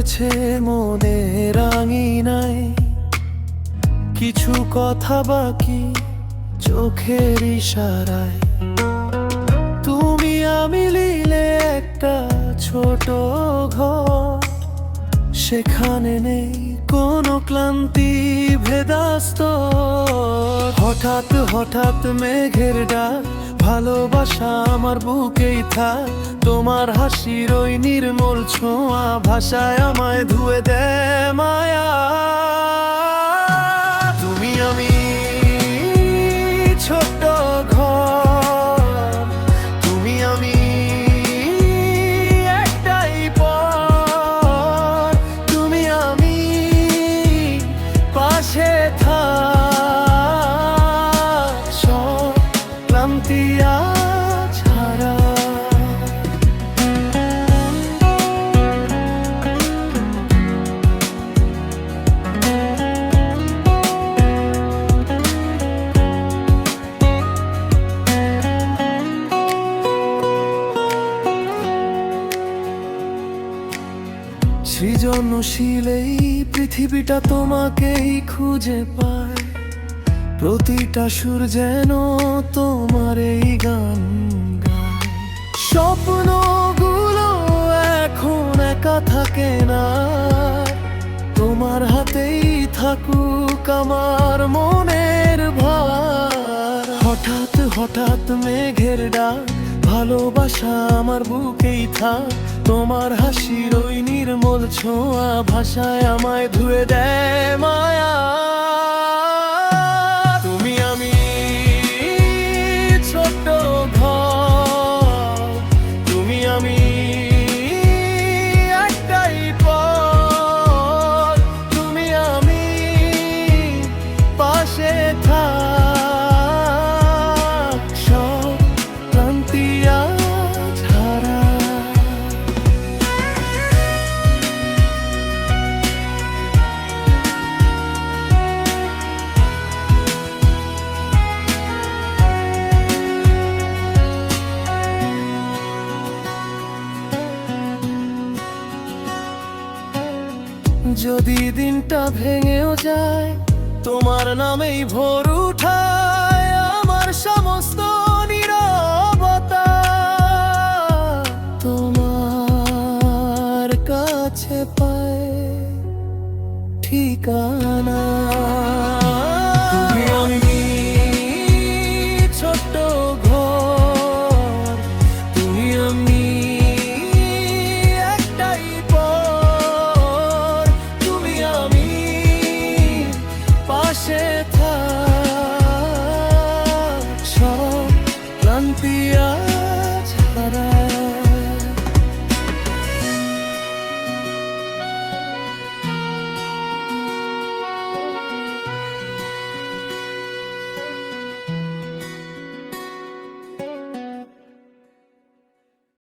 রয়েছে মনে রাঙিনায়, কিছু কথা বাকি চোখের ইশারায়। তুমি আমি মিলে একটা ছোট ঘর, সেখানে নেই কোনো ক্লান্তি ভেদাস্ত। হঠাৎ হঠাৎ মেঘের ডাক, ভালোবাসা আমার বুকেই থাক। তোমার হাসির ওই নির্মল ছোঁয়া ভাষায় আমায় ধুয়ে দেয় মায়া। তুমি আমি ছোট্ট ঘর, তুমি আমি একটাই পর। তুমি আমি পাশে থাক, সব ক্লান্তি আজ হারা। সৃজনশীল এই পৃথিবীটা তোমাকেই খুঁজে পায়, প্রতিটা সুর যেন তোমার এই গান গায়। স্বপ্নগুলো এখন একা থাকে না, তোমার হাতেই থাকুক আমার মনের ভার। হঠাৎ হঠাৎ মেঘের ডাক, ভালোবাসা আমার বুকেই থাক। তোমার হাসির ওই নির্মল ছোঁয়া ভাষায় আমায় ধুয়ে দেয় মায়া। তুমি আমি ছোট্ট ঘর, তুমি আমি একটাই পর। তুমি আমি পাশে থাক, সব ক্লান্তি আজ হারা। যদি দিনটা ভেঙেও যায়, তোমার নামেই ভোর উঠায় আমার সমস্ত নীরবতা। তোমার কাছে পায় ঠিকানা।